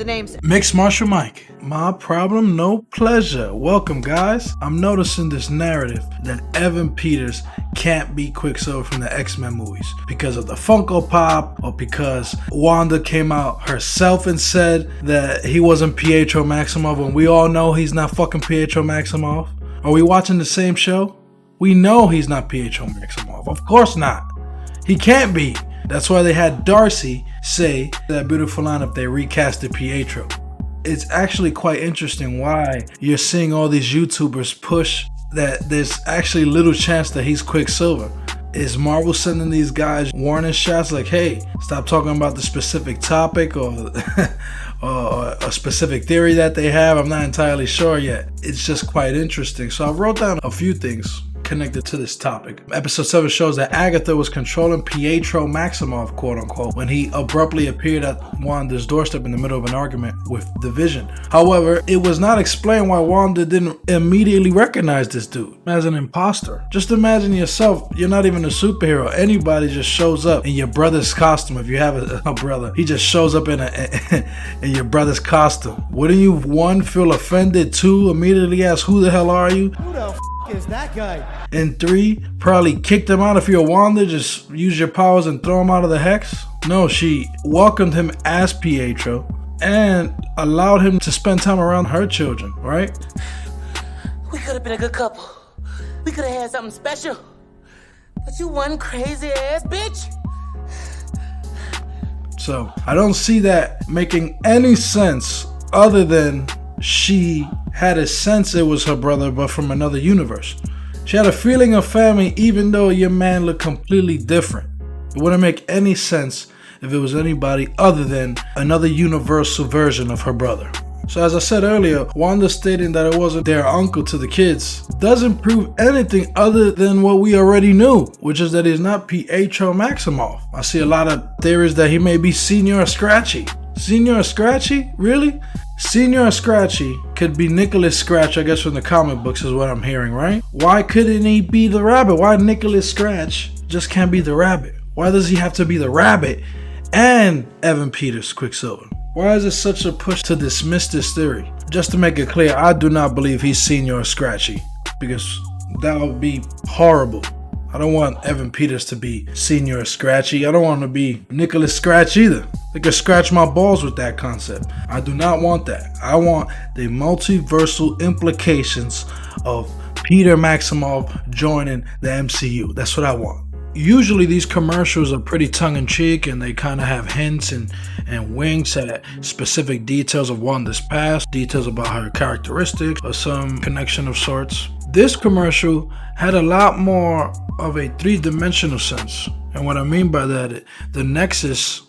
The name's Mixed Martial Mike. My problem, no pleasure. Welcome, guys. I'm noticing this narrative that Evan Peters can't be Quicksilver from the X-Men movies because of the Funko Pop, or because Wanda came out herself and said that he wasn't Pietro Maximoff, when we all know he's not fucking Pietro Maximoff. Are we watching the same show? We know he's not Pietro Maximoff. Of course not. He can't be. That's why they had Darcy say that beautiful line if they recasted Pietro. It's actually quite interesting why you're seeing all these YouTubers push that there's actually little chance that he's Quicksilver. Is Marvel sending these guys warning shots like, hey, stop talking about the specific topic or a specific theory that they have? I'm not entirely sure yet. It's just quite interesting. So I wrote down a few things connected to this topic. Episode 7 shows that Agatha was controlling Pietro Maximoff, quote unquote, when he abruptly appeared at Wanda's doorstep in the middle of an argument with the Vision. However, it was not explained why Wanda didn't immediately recognize this dude as an imposter. Just imagine yourself, you're not even a superhero. Anybody just shows up in your brother's costume. If you have a brother, he just shows up in your brother's costume. Wouldn't you, one, feel offended, two, immediately ask, who the hell are you? Who the f is that guy? And three, probably kicked him out. If you're Wanda, just use your powers and throw him out of the hex? No, she welcomed him as Pietro and allowed him to spend time around her children, right? We could have been a good couple. We could have had something special. But you one crazy ass bitch. So I don't see that making any sense other than she had a sense it was her brother, but from another universe. She had a feeling of family even though your man looked completely different. It wouldn't make any sense if it was anybody other than another universal version of her brother. So as I said earlier, Wanda stating that it wasn't their uncle to the kids doesn't prove anything other than what we already knew, which is that he's not Pietro Maximoff. I see a lot of theories that he may be Senior Scratchy. Senior Scratchy? Really? Senior Scratchy could be Nicholas Scratch, I guess, from the comic books is what I'm hearing, right? Why couldn't he be the rabbit? Why Nicholas Scratch just can't be the rabbit? Why does he have to be the rabbit and Evan Peters Quicksilver? Why is it such a push to dismiss this theory? Just to make it clear, I do not believe he's Senior Scratchy, because that would be horrible. I don't want Evan Peters to be Senior Scratchy. I don't want him to be Nicholas Scratch either. They could scratch my balls with that concept. I do not want that. I want the multiversal implications of Peter Maximoff joining the MCU. That's what I want. Usually these commercials are pretty tongue-in-cheek and they kind of have hints and winks at specific details of Wanda's past, details about her characteristics, or some connection of sorts. This commercial had a lot more of a three-dimensional sense. And what I mean by that, the Nexus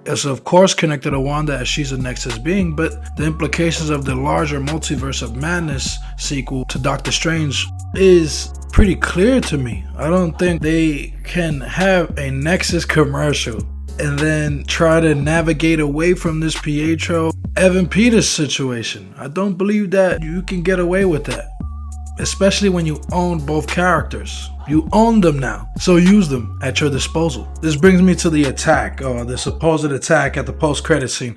is of course connected to Wanda as she's a Nexus being, but the implications of the larger Multiverse of Madness sequel to Doctor Strange is pretty clear to me. I don't think they can have a Nexus commercial and then try to navigate away from this Pietro Evan Peters situation. I don't believe that you can get away with that, especially when you own both characters. You own them now, so use them at your disposal. This brings me to the attack, or the supposed attack at the post-credit scene.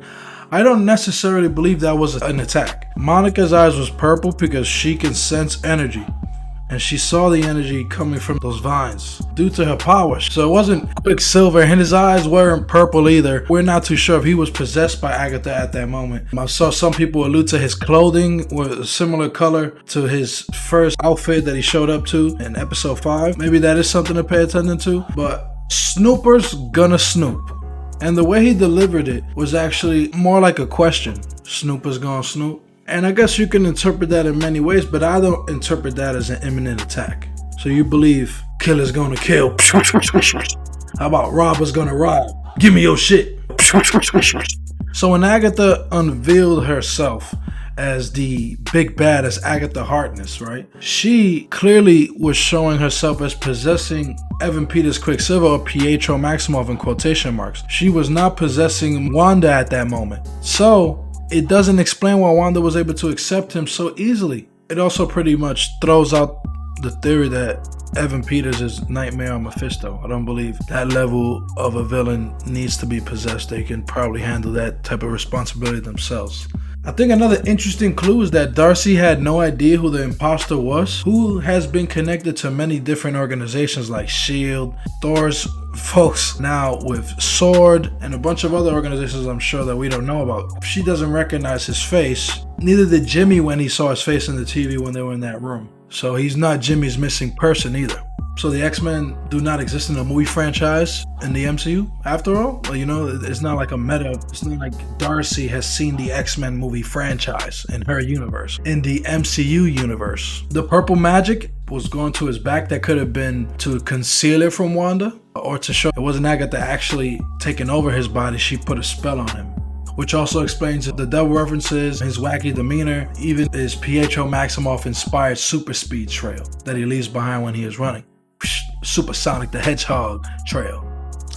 I don't necessarily believe that was an attack. Monica's eyes was purple because she can sense energy, and she saw the energy coming from those vines due to her powers. So it wasn't Quicksilver, and his eyes weren't purple either. We're not too sure if he was possessed by Agatha at that moment. I saw some people allude to his clothing with a similar color to his first outfit that he showed up to in episode 5. Maybe that is something to pay attention to, but Snooper's gonna snoop. And the way he delivered it was actually more like a question. Snooper's gonna snoop. And I guess you can interpret that in many ways, but I don't interpret that as an imminent attack. So you believe killer's gonna kill. How about robber's gonna rob? Give me your shit. So when Agatha unveiled herself as the big bad, as Agatha Harkness, right? She clearly was showing herself as possessing Evan Peters Quicksilver, or Pietro Maximoff in quotation marks. She was not possessing Wanda at that moment. So it doesn't explain why Wanda was able to accept him so easily. It also pretty much throws out the theory that Evan Peters' Nightmare on Mephisto. I don't believe that level of a villain needs to be possessed. They can probably handle that type of responsibility themselves. I think another interesting clue is that Darcy had no idea who the imposter was, who has been connected to many different organizations like S.H.I.E.L.D., Thor's folks now with S.W.O.R.D., and a bunch of other organizations I'm sure that we don't know about. She doesn't recognize his face. Neither did Jimmy when he saw his face in the TV when they were in that room. So he's not Jimmy's missing person either. So the X-Men do not exist in the movie franchise in the MCU after all? Well, you know, it's not like a meta. It's not like Darcy has seen the X-Men movie franchise in her universe. In the MCU universe, the purple magic was going to his back. That could have been to conceal it from Wanda, or to show it wasn't Agatha actually taking over his body. She put a spell on him. Which also explains the double references, his wacky demeanor, even his Pietro Maximoff inspired super speed trail that he leaves behind when he is running. Supersonic the Hedgehog trail.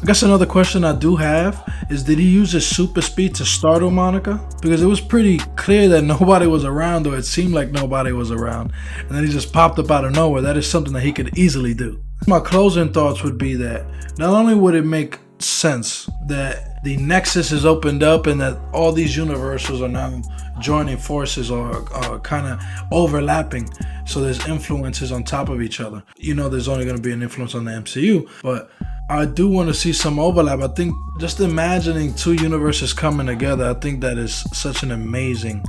I guess another question I do have is, did he use his super speed to startle Monica? Because it was pretty clear that nobody was around, or it seemed like nobody was around, and then he just popped up out of nowhere. That is something that he could easily do. My closing thoughts would be that not only would it make sense that the Nexus is opened up and that all these universes are now joining forces or kind of overlapping, so there's influences on top of each other. You know, there's only going to be an influence on the MCU, but I do want to see some overlap. I think just imagining two universes coming together, I think that is such an amazing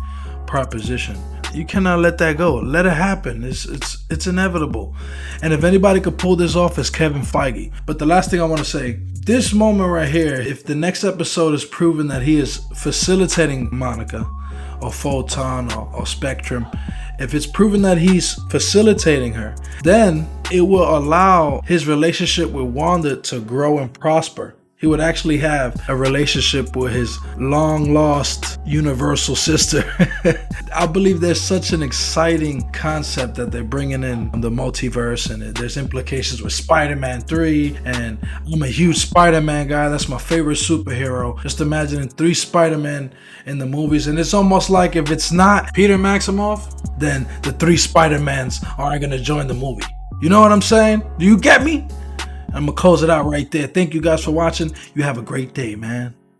proposition. You cannot let that go. Let it happen. It's inevitable. And if anybody could pull this off, it's Kevin Feige. But the last thing I want to say, this moment right here, if the next episode is proven that he is facilitating Monica or Photon or Spectrum, if it's proven that he's facilitating her, then it will allow his relationship with Wanda to grow and prosper. He would actually have a relationship with his long lost universal sister. I believe there's such an exciting concept that they're bringing in the multiverse, and there's implications with Spider-Man 3, and I'm a huge Spider-Man guy. That's my favorite superhero. Just imagining 3 Spider-Men in the movies, and it's almost like if it's not Peter Maximoff, then the 3 Spider-Mans aren't gonna join the movie. You know what I'm saying? Do you get me? I'm gonna close it out right there. Thank you guys for watching. You have a great day, man.